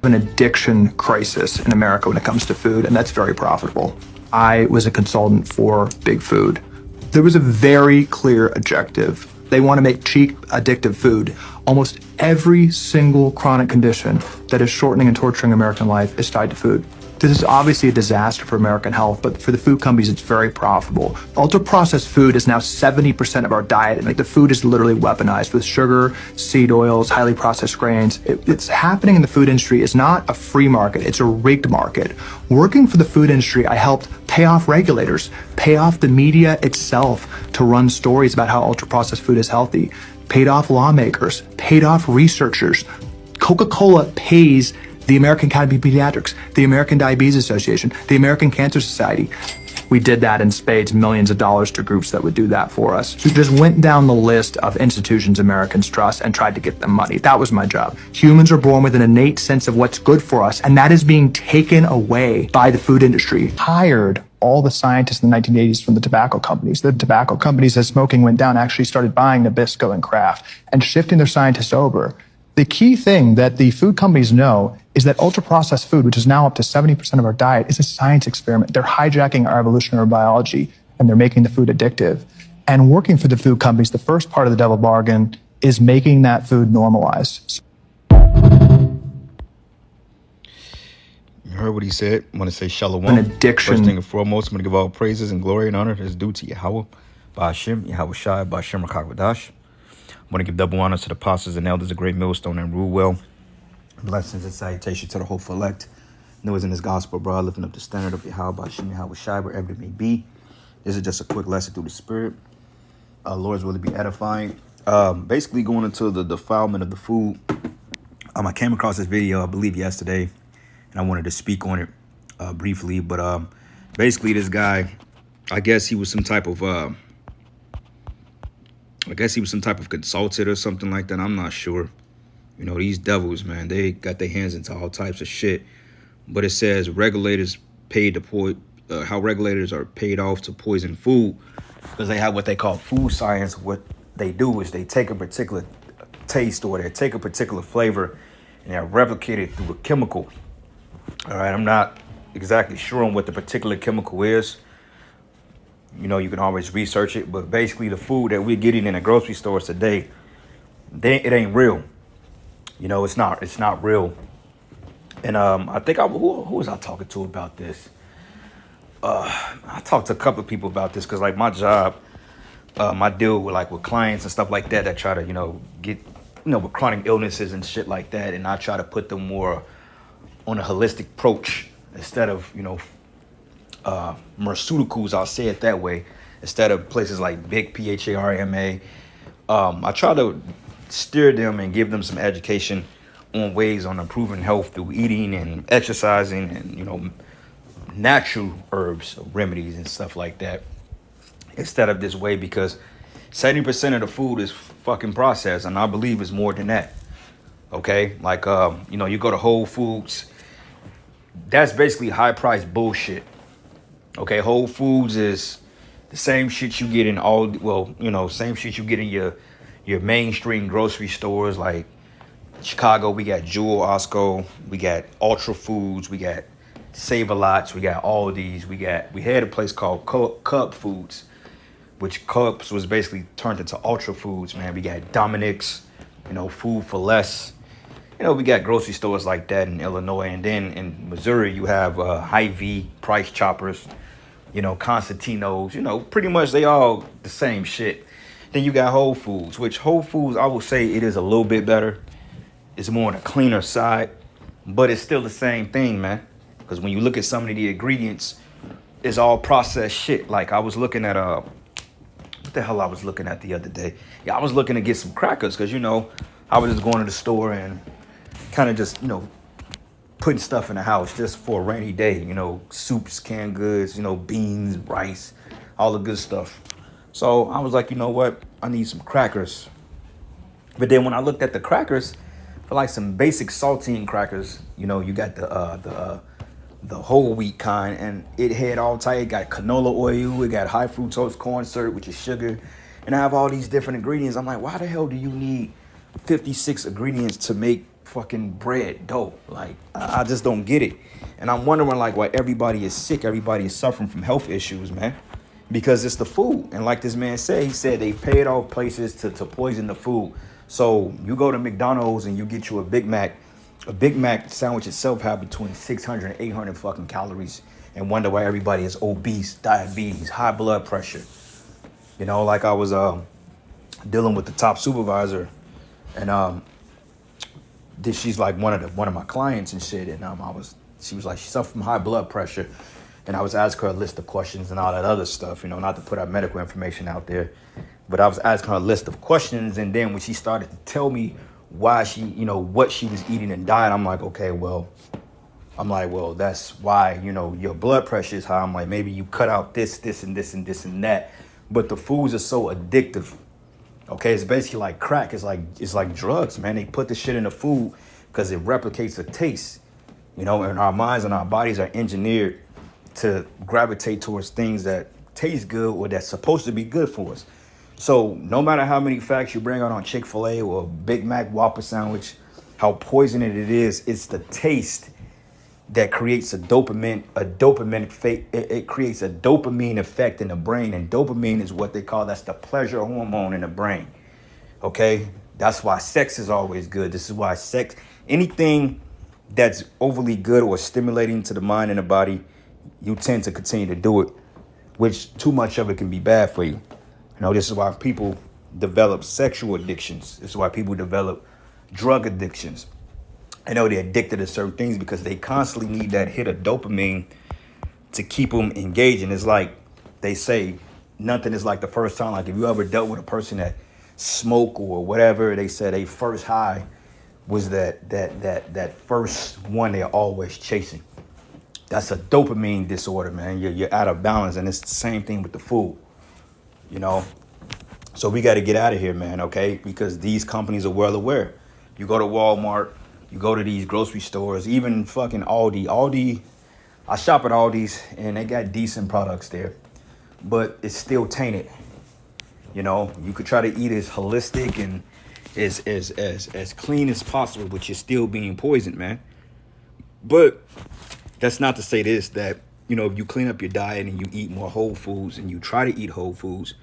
An addiction crisis in America when it comes to food, and that's very profitable. I was a consultant for Big Food. There was a very clear objective. They want to make cheap, addictive food. Almost every single chronic condition that is shortening and torturing American life is tied to food. This is obviously a disaster for American health, but for the food companies, it's very profitable. Ultra-processed food is now 70% of our diet. Like, the food is literally weaponized with sugar, seed oils, highly processed grains. It's happening in the food industry. It's not a free market. It's a rigged market. Working for the food industry, I helped pay off regulators, pay off the media itself to run stories about how ultra-processed food is healthy, paid off lawmakers, paid off researchers. Coca-Cola pays the American Academy of Pediatrics, the American Diabetes Association, the American Cancer Society. We did that in spades, millions of dollars to groups that would do that for us. We just went down the list of institutions Americans trust and tried to get them money. That was my job. Humans are born with an innate sense of what's good for us, and that is being taken away by the food industry. Hired all the scientists in the 1980s from the tobacco companies. The tobacco companies, as smoking went down, actually started buying Nabisco and Kraft and shifting their scientists over. The key thing that the food companies know is that ultra-processed food, which is now up to 70% of our diet, is a science experiment. They're hijacking our evolutionary biology, and they're making the food addictive. And working for the food companies, the first part of the devil bargain is making that food normalized. You heard what he said. I want to say shalom. An addiction. First thing and foremost, I'm going to give all praises and glory and honor that is due to Yahweh, Ba'ashem, Yahweh Shai, Ba'ashem Rakak. I want to give double honors to the apostles and elders of Great Millstone and rule well. Blessings and salutations to the hopeful elect. New is in this gospel, bro, lifting up the standard of Yahweh, Ba'ashem, Yahweh Shai, wherever it may be. This is just a quick lesson through the Spirit. Lord's will be edifying. Basically going into the defilement of the food. I came across this video, I believe, yesterday, and I wanted to speak on it briefly. But basically, this guy, I guess he was some type of consultant or something like that. I'm not sure. You know, these devils, man, they got their hands into all types of shit. But it says regulators paid to how regulators are paid off to poison food because they have what they call food science. What they do is they take a particular taste or they take a particular flavor and they replicate it through a chemical. All right, I'm not exactly sure on what the particular chemical is. You know, you can always research it, but basically the food that we're getting in the grocery stores today, it ain't real. You know, it's not real. And I think who was I talking to about this? I talked to a couple of people about this because, like, my job, my deal with clients and stuff like that try to, get, with chronic illnesses and shit like that, and I try to put them more on a holistic approach instead of, pharmaceuticals, I'll say it that way, instead of places like Big PHARMA. I try to steer them and give them some education on ways on improving health through eating and exercising and, natural herbs, remedies and stuff like that, instead of this way, because 70% of the food is fucking processed, and I believe it's more than that. Okay, like you go to Whole Foods, that's basically high price bullshit. Okay, Whole Foods is the same shit you get in same shit you get in your mainstream grocery stores. Like Chicago, we got Jewel Osco, we got Ultra Foods, we got Save-A-Lots, we got all these. We had a place called Cub Foods, which Cubs was basically turned into Ultra Foods, man. We got Dominic's, Food for Less. We got grocery stores like that in Illinois, and then in Missouri you have Hy-Vee, Price Choppers, Constantino's, pretty much they all the same shit. Then you got Whole Foods, which Whole Foods, I will say it is a little bit better. It's more on the cleaner side, but it's still the same thing, man. Because when you look at some of the ingredients, it's all processed shit. Like I was looking at what the hell I was looking at the other day? Yeah, I was looking to get some crackers because I was just going to the store and kind of just putting stuff in the house just for a rainy day. Soups, canned goods, beans, rice, all the good stuff. So I was like, you know what? I need some crackers. But then when I looked at the crackers, for like some basic saltine crackers, you got the whole wheat kind, and it had all type. It got canola oil, it got high fructose corn syrup, which is sugar, and I have all these different ingredients. I'm like, why the hell do you need 56 ingredients to make fucking bread, dough. Like, I just don't get it. And I'm wondering, like, why everybody is sick, everybody is suffering from health issues, man. Because it's the food. And like this man said, he said they paid off places to poison the food. So you go to McDonald's and you get you a Big Mac. A Big Mac sandwich itself have between 600 and 800 fucking calories, and wonder why everybody is obese, diabetes, high blood pressure. You know, like I was dealing with the top supervisor, and she's like one of my clients and shit, and she was like, she suffered from high blood pressure, and I was asking her a list of questions and all that other stuff, you know, not to put our medical information out there, but I was asking her a list of questions, and then when she started to tell me why she, you know, what she was eating and diet, I'm like, okay, well, that's why, you know, your blood pressure is high. I'm like, maybe you cut out this, and this, and this, and that. But the foods are so addictive. Okay, it's basically like crack. It's like drugs, man. They put the shit in the food because it replicates the taste. You know, and our minds and our bodies are engineered to gravitate towards things that taste good or that's supposed to be good for us. So no matter how many facts you bring out on Chick-fil-A or Big Mac Whopper sandwich, how poisonous it is, it's the taste that creates it creates a dopamine effect in the brain. And dopamine is what they call, that's the pleasure hormone in the brain. Okay? That's why sex is always good. This is why anything that's overly good or stimulating to the mind and the body, you tend to continue to do it, which too much of it can be bad for you. You know, this is why people develop sexual addictions. This is why people develop drug addictions. I know they're addicted to certain things because they constantly need that hit of dopamine to keep them engaged. And it's like they say, nothing is like the first time. Like if you ever dealt with a person that smoke or whatever, they said they first high was that first one they're always chasing. That's a dopamine disorder, man. You're out of balance, and it's the same thing with the food. You know, so we got to get out of here, man, okay? Because these companies are well aware. You go to Walmart, you go to these grocery stores, even fucking Aldi. I shop at Aldi's, and they got decent products there, but it's still tainted. You know, you could try to eat as holistic and as clean as possible, but you're still being poisoned, man. But that's not to say that, you know, if you clean up your diet and you eat more whole foods and you try to eat whole foods,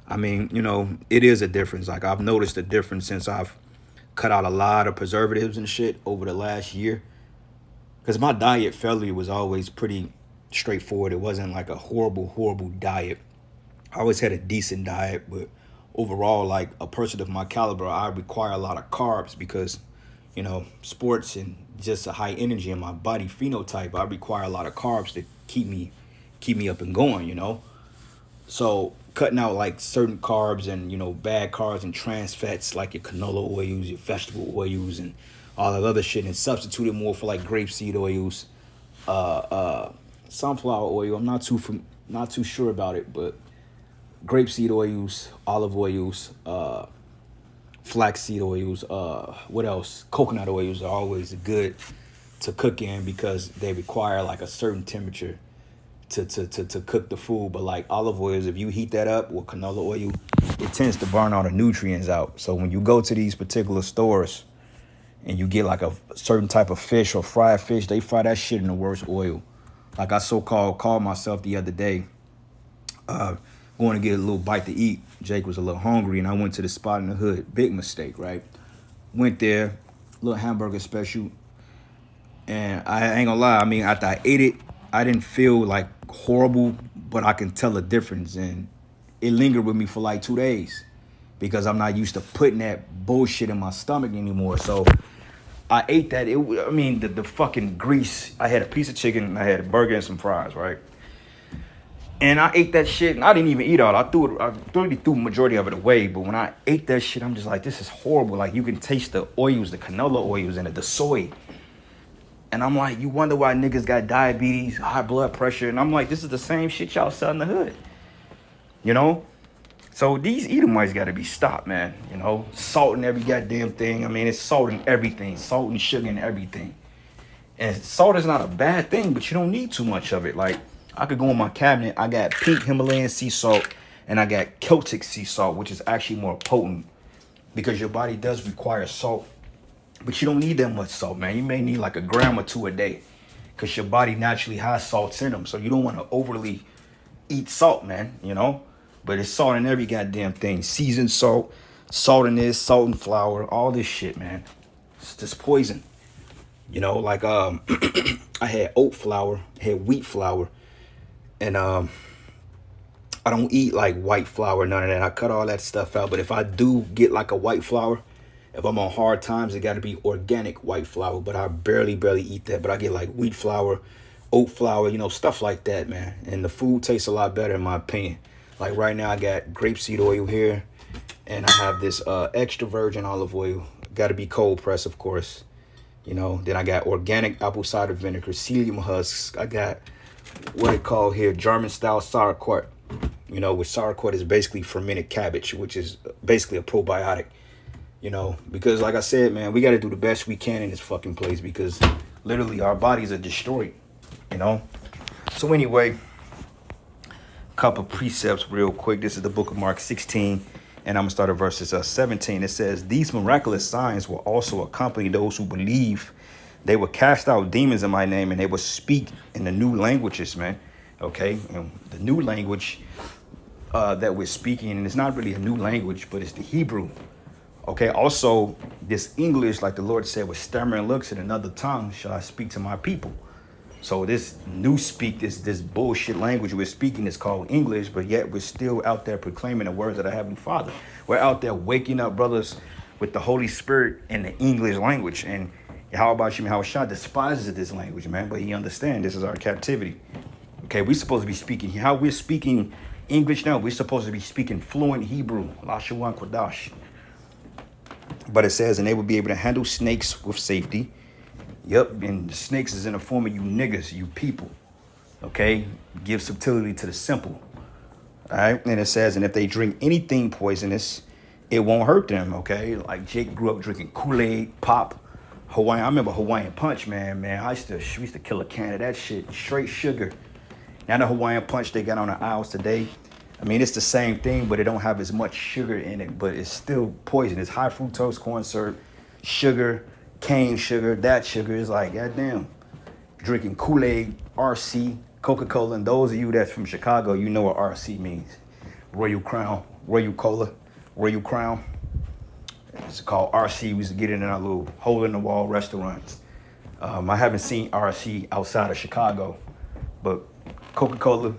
I mean, you know, it is a difference. Like I've noticed a difference since I've cut out a lot of preservatives and shit over the last year. Because my diet fairly was always pretty straightforward. It wasn't like a horrible diet. I always had a decent diet, but overall, like a person of my caliber, I require a lot of carbs because, you know, sports and just a high energy in my body phenotype, I require a lot of carbs to keep me up and going, you know. So cutting out like certain carbs and, you know, bad carbs and trans fats like your canola oils, your vegetable oils, and all that other shit, and substitute it more for like grapeseed oils, sunflower oil. I'm not too sure about it, but grapeseed oils, olive oils, flaxseed oils, what else? Coconut oils are always good to cook in because they require like a certain temperature to cook the food. But like olive oils, if you heat that up with canola oil, it tends to burn all the nutrients out. So when you go to these particular stores and you get like a certain type of fish or fried fish, they fry that shit in the worst oil. Like I called myself the other day, going to get a little bite to eat. Jake was a little hungry, and I went to the spot in the hood. Big mistake, right? Went there, little hamburger special, and I ain't gonna lie. I mean, after I ate it, I didn't feel like horrible, but I can tell a difference, and it lingered with me for like 2 days because I'm not used to putting that bullshit in my stomach anymore. So I ate that. The fucking grease. I had a piece of chicken, I had a burger and some fries, right? And I ate that shit, and I didn't even eat all. I threw the majority of it away. But when I ate that shit, I'm just like, this is horrible. Like, you can taste the oils, the canola oils in it, the soy. And I'm like, you wonder why niggas got diabetes, high blood pressure. And I'm like, this is the same shit y'all sell in the hood. You know? So these Edomites got to be stopped, man. You know? Salt in every goddamn thing. I mean, it's salt in everything. Salt and sugar in everything. And salt is not a bad thing, but you don't need too much of it. Like, I could go in my cabinet. I got pink Himalayan sea salt and I got Celtic sea salt, which is actually more potent because your body does require salt But you don't need that much salt, man. You may need like a gram or two a day because your body naturally has salts in them. So you don't want to overly eat salt, man, you know? But it's salt in every goddamn thing. Seasoned salt, salt in this, salt and flour, all this shit, man. It's just poison. You know, like I had oat flour, had wheat flour, and I don't eat like white flour, none of that. I cut all that stuff out. But if I do get like a white flour, if I'm on hard times, it got to be organic white flour. But I barely eat that. But I get like wheat flour, oat flour, you know, stuff like that, man. And the food tastes a lot better in my opinion. Like right now I got grapeseed oil here, and I have this extra virgin olive oil. Got to be cold pressed, of course. You know, then I got organic apple cider vinegar, psyllium husks. I got what it called here, German style sauerkraut. You know, which sauerkraut is basically fermented cabbage, which is basically a probiotic. You know, because like I said, man, we got to do the best we can in this fucking place because literally our bodies are destroyed, you know. So anyway, a couple precepts real quick. This is the book of Mark 16, and I'm going to start at verses 17. It says, these miraculous signs will also accompany those who believe. They will cast out demons in my name, and they will speak in the new languages, man. Okay, and the new language that we're speaking, and it's not really a new language, but it's the Hebrew. Okay, also this English, like the Lord said, with stammering looks in another tongue shall I speak to my people. So this new speak, this bullshit language we're speaking is called English, but yet we're still out there proclaiming the words of the Heavenly Father. We're out there waking up brothers with the Holy Spirit in the English language. And how about you, how Shah despises this language, man, but he understands this is our captivity. Okay, we're supposed to be speaking, how we're speaking English now, we're supposed to be speaking fluent Hebrew, Lashawan Kodash. But it says, and they will be able to handle snakes with safety. Yep, and the snakes is in the form of you niggas, you people. Okay, give subtlety to the simple. All right, and it says, and if they drink anything poisonous, it won't hurt them. Okay, like Jake grew up drinking Kool-Aid, pop, Hawaiian. I remember Hawaiian Punch, man. We used to kill a can of that shit, straight sugar. Now the Hawaiian Punch they got on the aisles today, I mean, it's the same thing, but it don't have as much sugar in it, but it's still poison. It's high fructose corn syrup, sugar, cane sugar, that sugar is like, goddamn. Drinking Kool-Aid, RC, Coca-Cola, and those of you that's from Chicago, you know what RC means. Royal Crown, Royal Cola, Royal Crown. It's called RC. We used to get it in our little hole-in-the-wall restaurants. I haven't seen RC outside of Chicago, but Coca-Cola,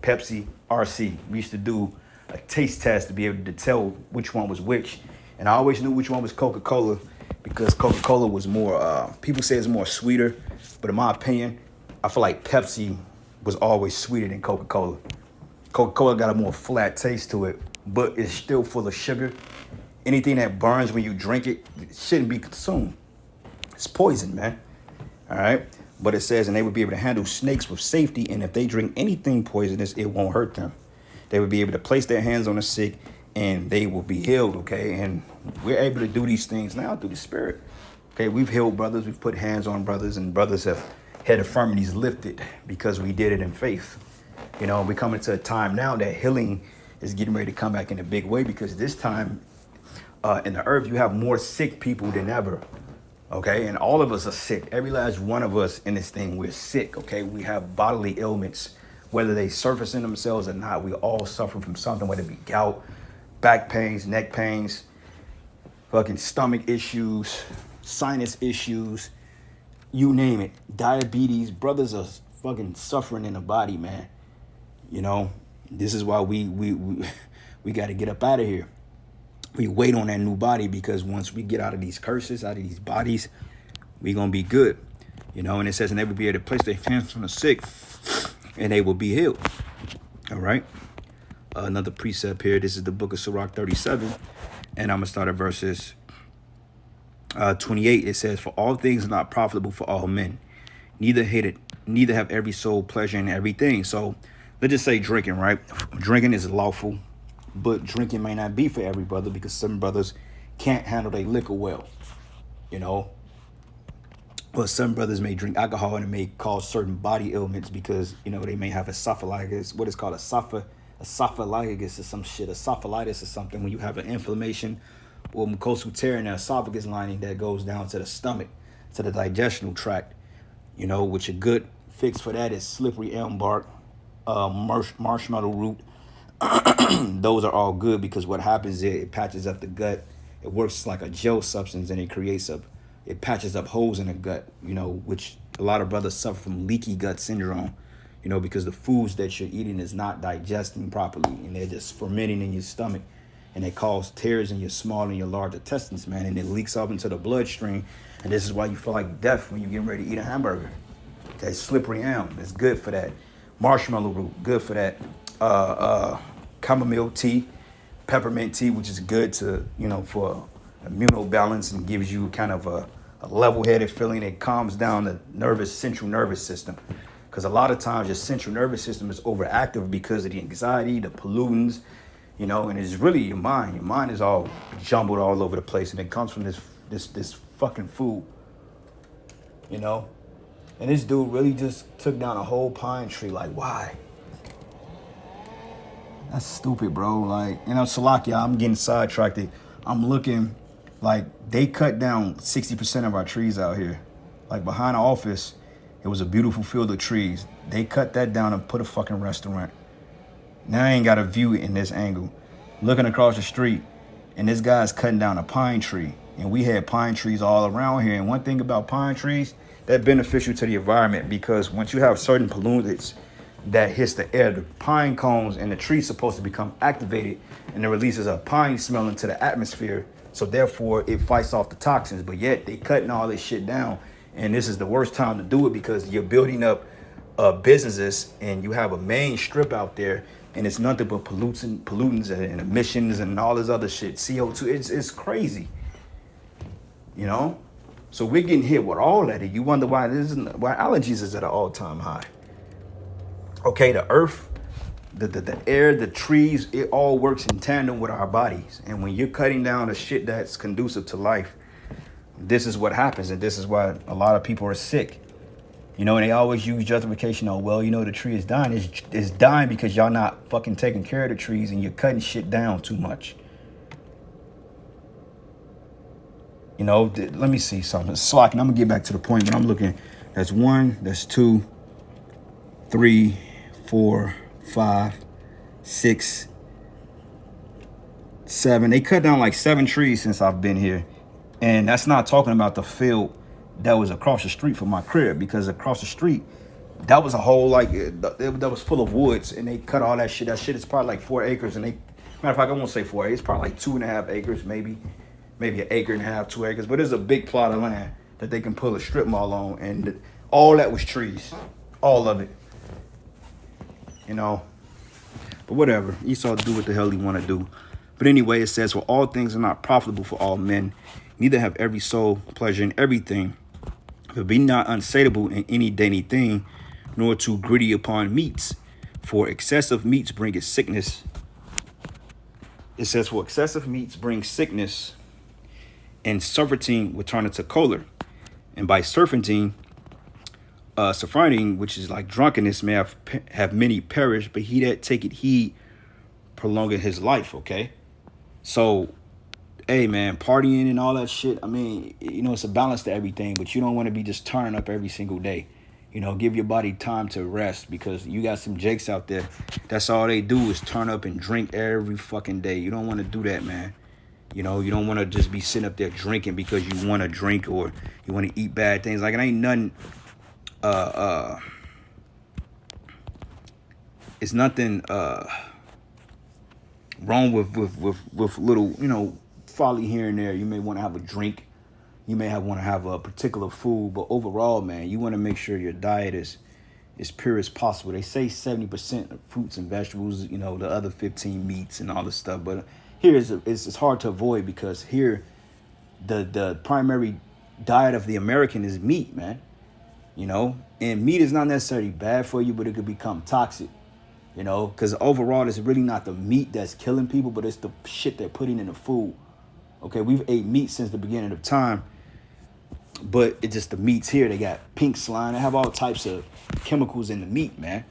Pepsi, RC. We used to do a taste test to be able to tell which one was which. And I always knew which one was Coca-Cola because Coca-Cola was more, people say it's more sweeter. But in my opinion, I feel like Pepsi was always sweeter than Coca-Cola. Coca-Cola got a more flat taste to it, but it's still full of sugar. Anything that burns when you drink it, it shouldn't be consumed. It's poison, man. All right. But it says, and they would be able to handle snakes with safety. And if they drink anything poisonous, it won't hurt them. They would be able to place their hands on the sick and they will be healed. Okay. And we're able to do these things now through the Spirit. Okay. We've healed brothers. We've put hands on brothers, and brothers have had infirmities lifted because we did it in faith. You know, we're coming to a time now that healing is getting ready to come back in a big way, because this time in the earth, you have more sick people than ever. Okay, and all of us are sick. Every last one of us in this thing, we're sick. Okay, we have bodily ailments, whether they surface in themselves or not. We all suffer from something, whether it be gout, back pains, neck pains, fucking stomach issues, sinus issues, you name it. Diabetes. Brothers are fucking suffering in the body, man. You know, this is why we got to get up out of here. We wait on that new body, because once we get out of these curses, out of these bodies, we going to be good. You know, and it says, and they will be able to place their hands on the sick and they will be healed. All right. Another precept here. This is the book of Sirach 37. And I'm going to start at verses 28. It says, for all things are not profitable for all men. Neither have every soul pleasure in everything. So let's just say drinking, right? Drinking is lawful. But drinking may not be for every brother, because some brothers can't handle their liquor well, you know. But some brothers may drink alcohol and it may cause certain body ailments because, you know, they may have esophagitis, what is called esophagitis or some shit, esophagitis or something, when you have an inflammation or mucosal tear in the esophagus lining that goes down to the stomach, to the digestional tract. You know, which a good fix for that is slippery elm bark, marshmallow root. Those are all good because what happens is it patches up the gut. It works like a gel substance and it patches up holes in the gut, you know, which a lot of brothers suffer from leaky gut syndrome, you know, because the foods that you're eating is not digesting properly and they're just fermenting in your stomach and they cause tears in your small and your large intestines, man, and it leaks up into the bloodstream. And this is why you feel like death when you're getting ready to eat a hamburger. Okay, slippery elm, it's good for that. Marshmallow root, good for that. Chamomile tea, peppermint tea, which is good to, you know, for immuno balance and gives you kind of a level-headed feeling. It calms down the central nervous system. Because a lot of times your central nervous system is overactive because of the anxiety, the pollutants, you know, and it's really your mind. Your mind is all jumbled all over the place, and it comes from this fucking food, you know. And this dude really just took down a whole pine tree. Like, why? That's stupid, bro. Like, you know, Salakia, I'm getting sidetracked. I'm looking like they cut down 60% of our trees out here. Like behind the office, it was a beautiful field of trees. They cut that down and put a fucking restaurant. Now I ain't got a view in this angle. Looking across the street, and this guy's cutting down a pine tree. And we had pine trees all around here. And one thing about pine trees, they're beneficial to the environment because once you have certain pollutants that hits the air, the pine cones and the tree's supposed to become activated and it releases a pine smell into the atmosphere. So therefore it fights off the toxins, but yet they cutting all this shit down. And this is the worst time to do it because you're building up businesses and you have a main strip out there and it's nothing but pollutants and emissions and all this other shit. CO2, it's crazy, you know? So we're getting hit with all that. And you wonder why allergies is at an all-time high. Okay, the earth, the air, the trees, it all works in tandem with our bodies. And when you're cutting down the shit that's conducive to life, this is what happens. And this is why a lot of people are sick. You know, and they always use justification on, well, you know, the tree is dying. It's dying because y'all not fucking taking care of the trees and you're cutting shit down too much. You know, let me see something. Slacking. I'm going to get back to the point, but I'm looking. That's 1, that's 2, 3, 4, 5, 6, 7. They cut down like 7 trees since I've been here. And that's not talking about the field that was across the street from my crib, because across the street, that was a whole, like, that was full of woods, and they cut all that shit. That shit is probably like 4 acres, and matter of fact, I won't say 4 acres, it's probably like 2.5 acres, maybe 1.5 acres, 2 acres, but it's a big plot of land that they can pull a strip mall on, and all that was trees, all of it, you know. But whatever, Esau do what the hell he want to do. But anyway, it says, for all things are not profitable for all men, neither have every soul pleasure in everything. But be not unsatiable in any dainty thing, nor too greedy upon meats. For excessive meats bringeth sickness. It says, for excessive meats bring sickness, and surfeiting will turn into choler. And by surfeiting, which is like drunkenness, may have many perish, but he that taketh heed prolongeth his life, okay? So, hey, man, partying and all that shit, I mean, you know, it's a balance to everything, but you don't want to be just turning up every single day. You know, give your body time to rest, because you got some jakes out there, that's all they do is turn up and drink every fucking day. You don't want to do that, man. You know, you don't want to just be sitting up there drinking because you want to drink or you want to eat bad things. Like, it ain't nothing, it's nothing wrong with little, you know, folly here and there. You may want to have a drink. You may want to have a particular food. But overall, man, you want to make sure your diet is pure as possible. They say 70% of fruits and vegetables, you know, the other 15 meats and all this stuff. But here it's hard to avoid, because here the primary diet of the American is meat, man. You know, and meat is not necessarily bad for you, but it could become toxic. You know, because overall, it's really not the meat that's killing people, but it's the shit they're putting in the food. Okay, we've ate meat since the beginning of time, but it's just the meats here. They got pink slime. They have all types of chemicals in the meat, man.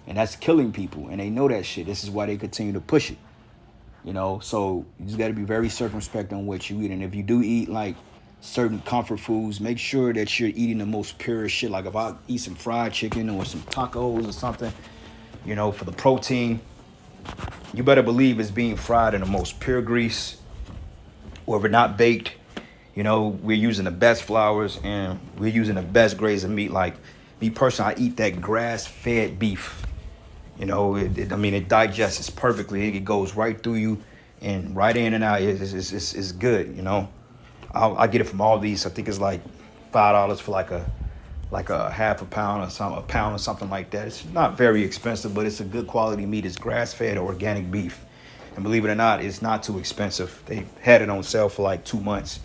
And that's killing people, and they know that shit. This is why they continue to push it. You know, so you just got to be very circumspect on what you eat. And if you do eat like certain comfort foods, make sure that you're eating the most pure shit. Like if I eat some fried chicken or some tacos or something, you know, for the protein, you better believe it's being fried in the most pure grease, or if it's not baked, you know, we're using the best flours and we're using the best grades of meat. Like me personally, I eat that grass-fed beef. You know, I mean, it digests perfectly. It goes right through you and right in and out. It's good, you know. I get it from all these. I think it's like $5 for like a half a pound or something, a pound or something like that. It's not very expensive, but it's a good quality meat. It's grass-fed organic beef. And believe it or not, it's not too expensive. They had it on sale for like 2 months.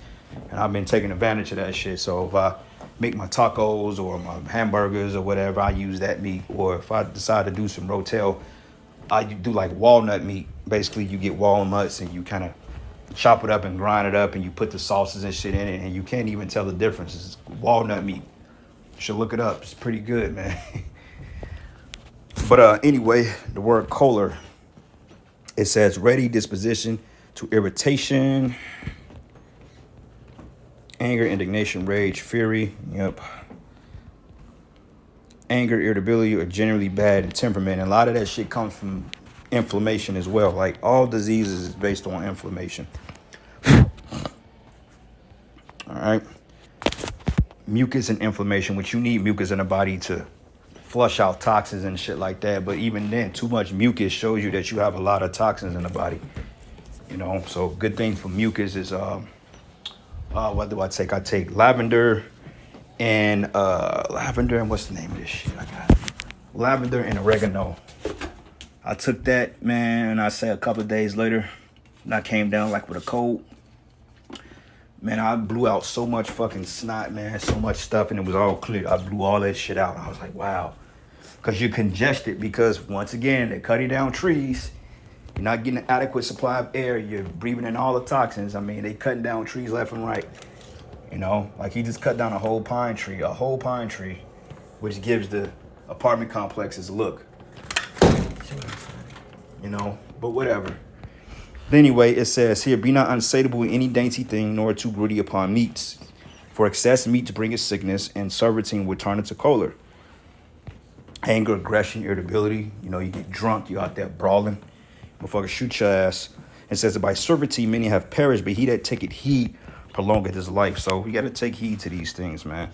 And I've been taking advantage of that shit. So if I make my tacos or my hamburgers or whatever, I use that meat. Or if I decide to do some rotel, I do like walnut meat. Basically, you get walnuts and you kind of chop it up and grind it up and you put the sauces and shit in it and you can't even tell the difference. It's walnut meat. You should look it up. It's pretty good, man. But anyway, the word choler, it says ready disposition to irritation, anger, indignation, rage, fury. Yep. Anger, irritability are generally bad in temperament. And a lot of that shit comes from inflammation as well. Like all diseases is based on inflammation. All right. Mucus and inflammation, which you need mucus in the body to flush out toxins and shit like that. But even then, too much mucus shows you that you have a lot of toxins in the body. You know, so good thing for mucus is what do I take? I take lavender and what's the name of this shit I got? Lavender and oregano. I took that, man, and I say a couple of days later, and I came down like with a cold. Man, I blew out so much fucking snot, man, so much stuff, and it was all clear. I blew all that shit out. I was like, wow. Because you're congested because, once again, they're cutting down trees. You're not getting an adequate supply of air. You're breathing in all the toxins. I mean, they cutting down trees left and right. You know, like he just cut down a whole pine tree, which gives the apartment complexes a look. You know, but whatever. But anyway, it says here, be not unsatiable in any dainty thing, nor too greedy upon meats. For excess meat bringeth sickness, and servitude will turn into choler. Anger, aggression, irritability. You know, you get drunk, you out there brawling. Motherfucker shoot your ass. It says that by servitude many have perished, but he that taketh heed prolongeth his life. So we got to take heed to these things, man.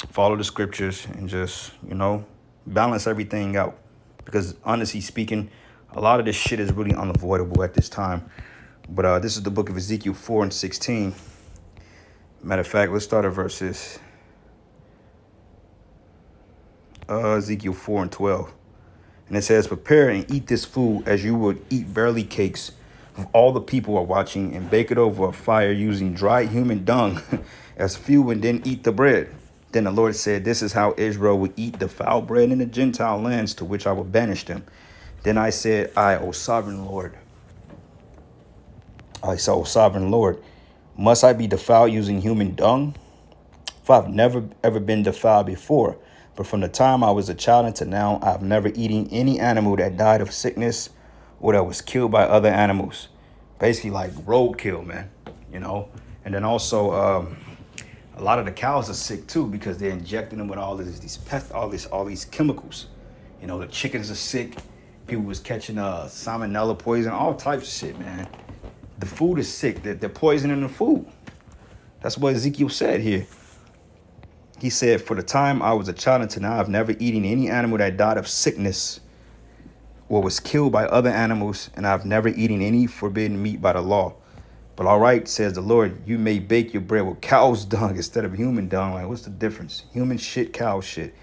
Follow the scriptures and just, you know, balance everything out. Because honestly speaking, a lot of this shit is really unavoidable at this time. But this is the book of Ezekiel 4:16. Matter of fact, let's start at verses Ezekiel 4:12. And it says, prepare and eat this food as you would eat barley cakes. If all the people are watching, and bake it over a fire using dried human dung as fuel, and then eat the bread. Then the Lord said, this is how Israel will eat the foul bread in the Gentile lands to which I will banish them. Then I said, O sovereign Lord, must I be defiled using human dung? For I've never ever been defiled before. But from the time I was a child until now, I've never eaten any animal that died of sickness or that was killed by other animals. Basically like roadkill, man, you know. And then also a lot of the cows are sick too because they're injecting them with all these chemicals. You know, the chickens are sick. People was catching salmonella poison, all types of shit, man. The food is sick. They're poisoning the food. That's what Ezekiel said here. He said, for the time I was a child until now, I've never eaten any animal that died of sickness or was killed by other animals, and I've never eaten any forbidden meat by the law. But all right, says the Lord, you may bake your bread with cow's dung instead of human dung. Like, what's the difference? Human shit, cow shit.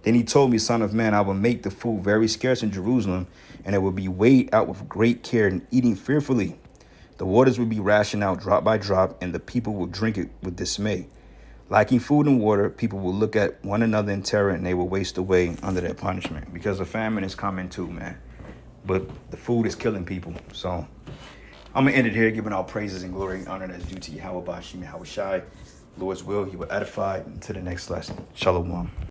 Then he told me, son of man, I will make the food very scarce in Jerusalem, and it will be weighed out with great care and eating fearfully. The waters will be rationed out drop by drop, and the people will drink it with dismay. Lacking food and water, people will look at one another in terror, and they will waste away under their punishment. Because the famine is coming too, man. But the food is killing people. So I'm going to end it here, giving all praises and glory and honor that's due to Yahweh Bashim Yahweh Shai. Lord's will, he will edify. Until the next lesson. Shalom.